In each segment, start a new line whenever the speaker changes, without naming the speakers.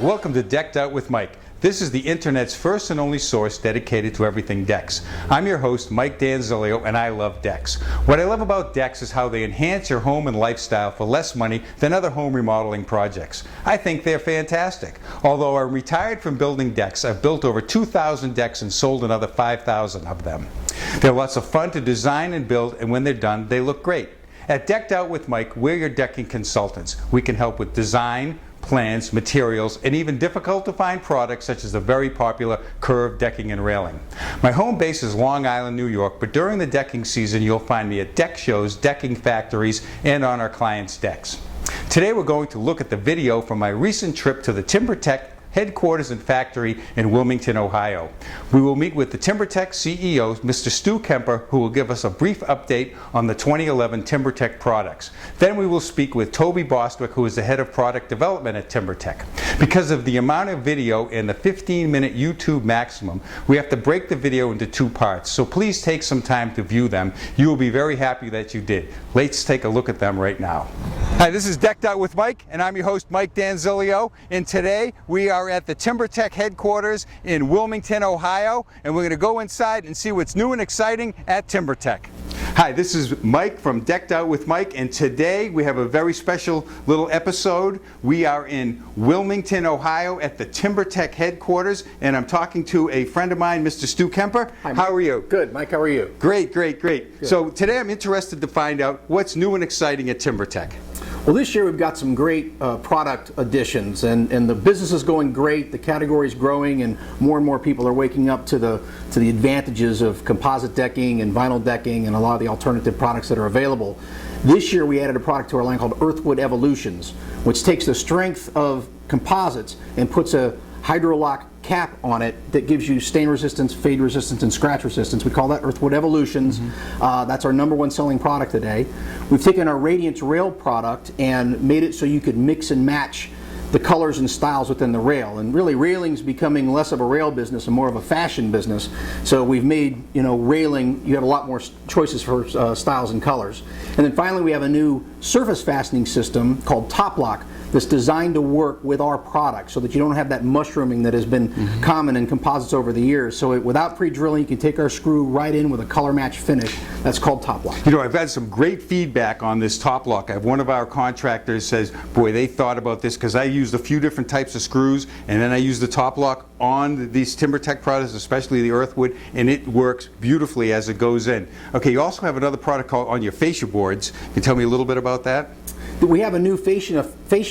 Welcome to Decked Out with Mike. This is the internet's first and only source dedicated to everything decks. I'm your host, Mike Danzilio, and I love decks. What I love about decks is how they enhance your home and lifestyle for less money than other home remodeling projects. I think they're fantastic. Although I'm retired from building decks, I've built over 2,000 decks and sold another 5,000 of them. They're lots of fun to design and build, and when they're done, they look great. At Decked Out with Mike, we're your decking consultants. We can help with design, plans, materials, and even difficult to find products such as the very popular curved decking and railing. My home base is Long Island, New York, but during the decking season you'll find me at deck shows, decking factories, and on our clients' decks. Today we're going to look at the video from my recent trip to the TimberTech headquarters and factory in Wilmington, Ohio. We will meet with the TimberTech CEO, Mr. Stu Kemper, who will give us a brief update on the 2011 TimberTech products. Then we will speak with Toby Bostwick, who is the head of product development at TimberTech. Because of the amount of video and the 15-minute YouTube maximum, we have to break the video into two parts, so please take some time to view them. You will be very happy that you did. Let's take a look at them right now. Hi, this is Decked Out with Mike, and I'm your host, Mike Danzilio, and today we are at the TimberTech headquarters in Wilmington, Ohio, and we're going to go inside and see what's new and exciting at TimberTech. Hi, this is Mike from Decked Out with Mike, and today we have a very special little episode. We are in Wilmington, Ohio at the TimberTech headquarters, and I'm talking to a friend of mine, Mr. Stu Kemper.
Hi, Mike.
How are you?
Good, Mike, how are you?
Great, great, great.
Good.
So today I'm interested to find out what's new and exciting at TimberTech.
Well, this year we've got some great product additions, and the business is going great, the category is growing, and more people are waking up to the advantages of composite decking and vinyl decking and a lot of the alternative products that are available. This year we added a product to our line called Earthwood Evolutions, which takes the strength of composites and puts a Hydrolock cap on it that gives you stain resistance, fade resistance, and scratch resistance. We call that Earthwood Evolutions. That's our #1 selling product today. We've taken our Radiance rail product and made it so you could mix and match the colors and styles within the rail, and really railing's becoming less of a rail business and more of a fashion business. So we've made, railing, you have a lot more choices for styles and colors. And then finally we have a new surface fastening system called TOPloc that's designed to work with our product so that you don't have that mushrooming that has been common in composites over the years. So without pre-drilling, you can take our screw right in with a color match finish. That's called TOPloc.
I've had some great feedback on this TOPloc. I have one of our contractors says, boy, they thought about this because I used a few different types of screws, and then I used the TOPloc on these TimberTech products, especially the Earthwood, and it works beautifully as it goes in. Okay, you also have another product called on your fascia boards. Can you tell me a little bit about that?
We have a new fascia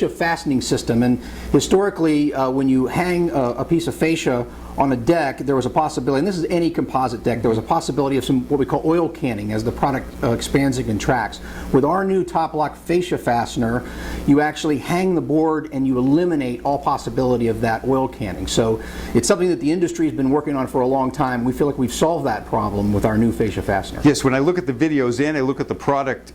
fastening system, and historically when you hang a piece of fascia on a deck, there was a possibility, and this is any composite deck, there was a possibility of some what we call oil canning as the product expands and contracts. With our new TOPloc fascia fastener, you actually hang the board and you eliminate all possibility of that oil canning. So it's something that the industry has been working on for a long time. We feel like we've solved that problem with our new fascia fastener.
Yes, when I look at the videos and I look at the product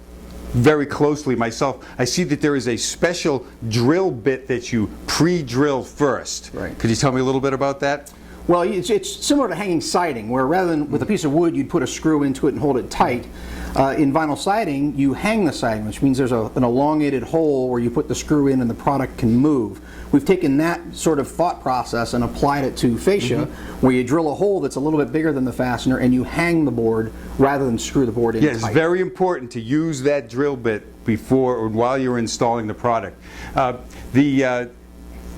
very closely myself, I see that there is a special drill bit that you pre-drill first.
Right.
Could you tell me a little bit about that?
Well, it's similar to hanging siding, where rather than with a piece of wood you'd put a screw into it and hold it tight. In vinyl siding, you hang the siding, which means there's an elongated hole where you put the screw in and the product can move. We've taken that sort of thought process and applied it to fascia, where you drill a hole that's a little bit bigger than the fastener and you hang the board rather than screw the board in tight.
It's very important to use that drill bit before or while you're installing the product.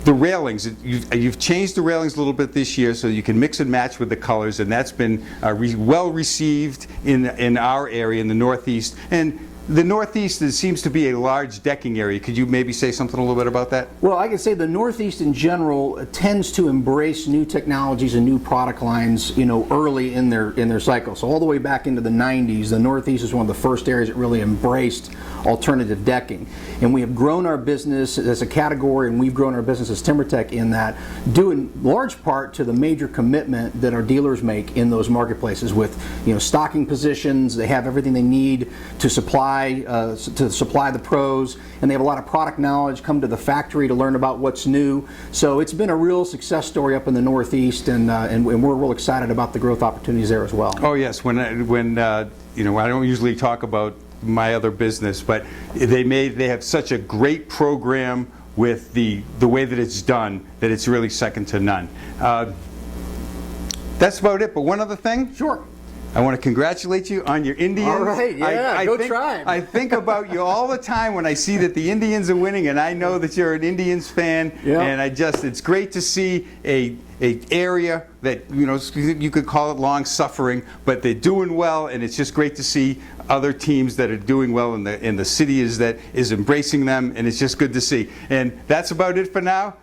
The railings, you've changed the railings a little bit this year so you can mix and match with the colors, and that's been well received in our area in the Northeast. And the Northeast seems to be a large decking area. Could you maybe say something a little bit about that?
Well, I can say the Northeast in general tends to embrace new technologies and new product lines, early in their cycle. So all the way back into the 90s, the Northeast is one of the first areas that really embraced alternative decking. And we have grown our business as a category, and we've grown our business as TimberTech in that, due in large part to the major commitment that our dealers make in those marketplaces with, stocking positions. They have everything they need to supply the pros, and they have a lot of product knowledge, come to the factory to learn about what's new. So it's been a real success story up in the Northeast, and we're real excited about the growth opportunities there as well.
Oh yes, when I don't usually talk about my other business, but they have such a great program with the way that it's done, that it's really second to none. That's about it, but one other thing.
Sure.
I want to congratulate you on your Indians.
All right, yeah, go Tribe.
I think about you all the time when I see that the Indians are winning, and I know that you're an Indians fan, and it's great to see a area that, you know, you could call it long suffering, but they're doing well, and it's just great to see other teams that are doing well, and the city is embracing them, and it's just good to see. And that's about it for now.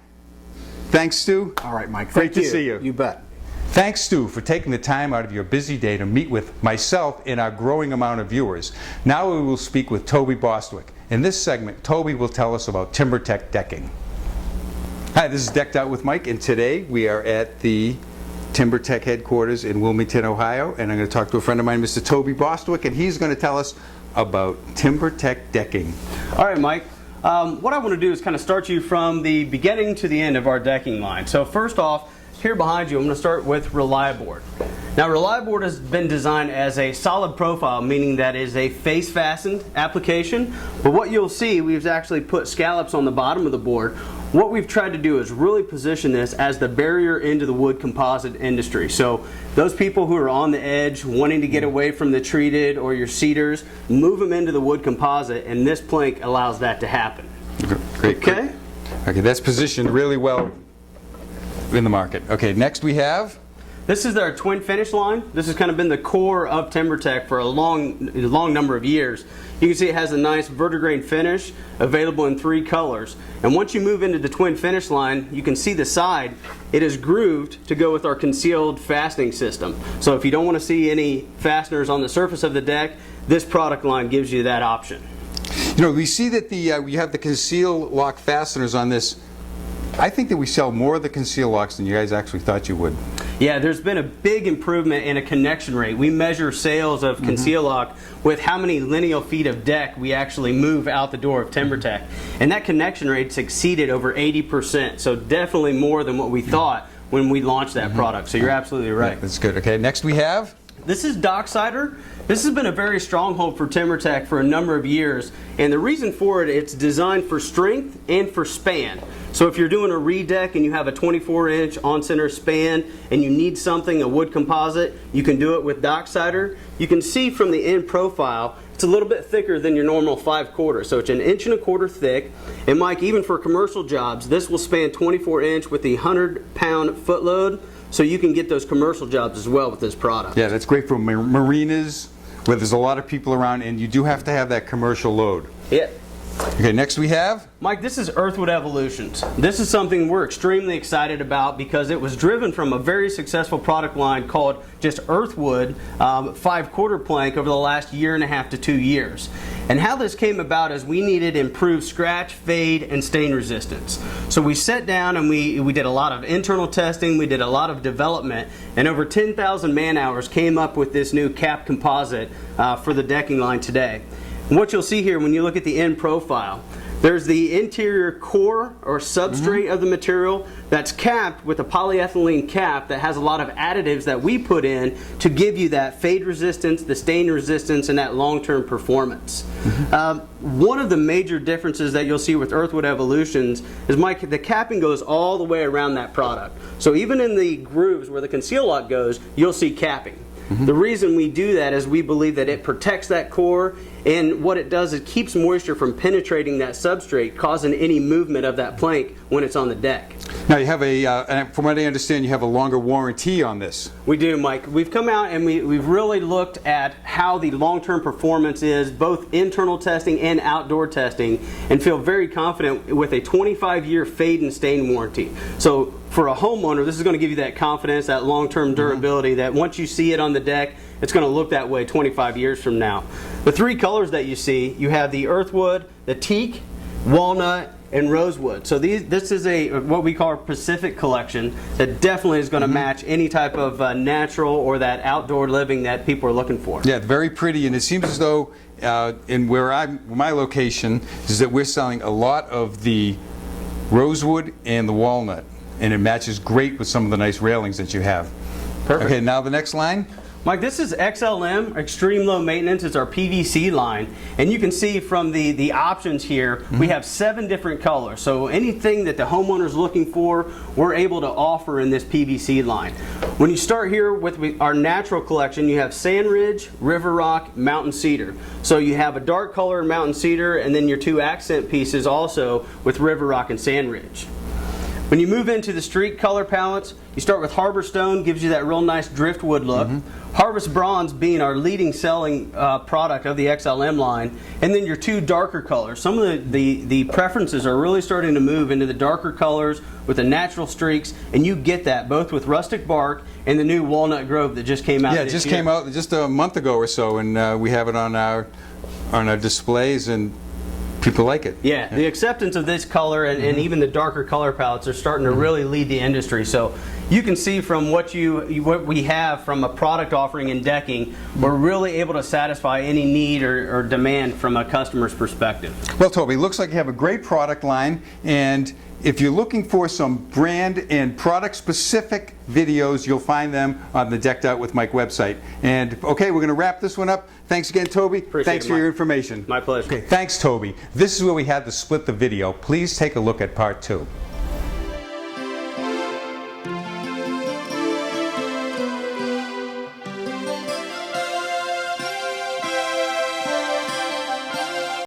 Thanks, Stu.
All right, Mike.
Great to see you.
You bet.
Thanks, Stu, for taking the time out of your busy day to meet with myself and our growing amount of viewers. Now we will speak with Toby Bostwick. In this segment, Toby will tell us about TimberTech Decking. Hi, this is Decked Out with Mike, and today we are at the TimberTech headquarters in Wilmington, Ohio, and I'm going to talk to a friend of mine, Mr. Toby Bostwick, and he's going to tell us about TimberTech Decking.
All right, Mike. What I want to do is kind of start you from the beginning to the end of our decking line. So first off, here behind you, I'm going to start with Reliaboard. Now, Reliaboard has been designed as a solid profile, meaning that is a face fastened application. But what you'll see, we've actually put scallops on the bottom of the board. What we've tried to do is really position this as the barrier into the wood composite industry. So those people who are on the edge wanting to get away from the treated or your cedars, move them into the wood composite, and this plank allows that to happen.
Great.
Okay?
Okay, that's positioned really well in the market. Okay, next we have?
This is our twin finish line. This has kind of been the core of TimberTech for a long number of years. You can see it has a nice vertigrain finish available in 3 colors. And once you move into the twin finish line, you can see the side. It is grooved to go with our concealed fastening system. So if you don't want to see any fasteners on the surface of the deck, this product line gives you that option.
You know, we see that you have the conceal lock fasteners on this. I think that we sell more of the conceal locks than you guys actually thought you would.
Yeah, there's been a big improvement in a connection rate. We measure sales of conceal lock with how many lineal feet of deck we actually move out the door of TimberTech. And that connection rate's exceeded over 80%, so definitely more than what we thought when we launched that product. So you're absolutely right.
Yeah, that's good. Okay, next we have?
This is Docksider. This has been a very stronghold for TimberTech for a number of years, and the reason for it, it's designed for strength and for span. So if you're doing a redeck and you have a 24-inch on-center span and you need something, a wood composite, you can do it with Docksider. You can see from the end profile, it's a little bit thicker than your normal 5/4, so it's 1.25 inches thick. And Mike, even for commercial jobs, this will span 24-inch with the 100-pound foot load, so you can get those commercial jobs as well with this product.
Yeah, that's great for marinas where there's a lot of people around, and you do have to have that commercial load.
Yeah.
Okay, next we have?
Mike, this is Earthwood Evolutions. This is something we're extremely excited about because it was driven from a very successful product line called just Earthwood 5/4 plank over the last 1.5 to 2 years. And how this came about is we needed improved scratch, fade, and stain resistance. So we sat down and we did a lot of internal testing, we did a lot of development, and over 10,000 man hours came up with this new cap composite for the decking line today. And what you'll see here when you look at the end profile, there's the interior core or substrate of the material that's capped with a polyethylene cap that has a lot of additives that we put in to give you that fade resistance, the stain resistance, and that long-term performance. One of the major differences that you'll see with Earthwood Evolutions is, Mike, the capping goes all the way around that product. So even in the grooves where the conceal lock goes, you'll see capping. The reason we do that is we believe that it protects that core, and what it does is it keeps moisture from penetrating that substrate, causing any movement of that plank when it's on the deck.
Now you have and from what I understand, you have a longer warranty on this.
We do, Mike. We've come out and we've really looked at how the long-term performance is, both internal testing and outdoor testing, and feel very confident with a 25-year fade and stain warranty. So for a homeowner, this is going to give you that confidence, that long-term durability, that once you see it on the deck, it's going to look that way 25 years from now. The 3 colors that you see, you have the Earthwood, the Teak, Walnut, and Rosewood. So this is what we call our Pacific collection that definitely is going to match any type of natural or that outdoor living that people are looking for.
Yeah, very pretty, and it seems as though in my location is that we're selling a lot of the Rosewood and the Walnut, and it matches great with some of the nice railings that you have.
Perfect.
Okay, now the next line?
Mike, this is XLM, Extreme Low Maintenance. It's our PVC line. And you can see from the options here, we have 7 different colors. So anything that the homeowner's looking for, we're able to offer in this PVC line. When you start here with our natural collection, you have Sand Ridge, River Rock, Mountain Cedar. So you have a dark color Mountain Cedar, and then your 2 accent pieces also with River Rock and Sand Ridge. When you move into the street color palettes, you start with Harbor Stone, gives you that real nice driftwood look. Harvest Bronze being our leading selling product of the XLM line, and then your 2 darker colors. Some of the preferences are really starting to move into the darker colors with the natural streaks, and you get that both with Rustic Bark and the new Walnut Grove that just came out.
Yeah, it just came out just a month ago or so, and we have it on our displays, and people like it.
Yeah, the acceptance of this color and even the darker color palettes are starting to really lead the industry. So you can see from what we have from a product offering in decking, we're really able to satisfy any need or demand from a customer's perspective.
Well, Toby, looks like you have a great product line, and if you're looking for some brand and product specific videos, you'll find them on the Decked Out with Mike website. And okay, we're going to wrap this one up. Thanks again, Toby. Thanks for your information.
My pleasure.
Okay, thanks, Toby. This is where we had to split the video. Please take a look at part 2.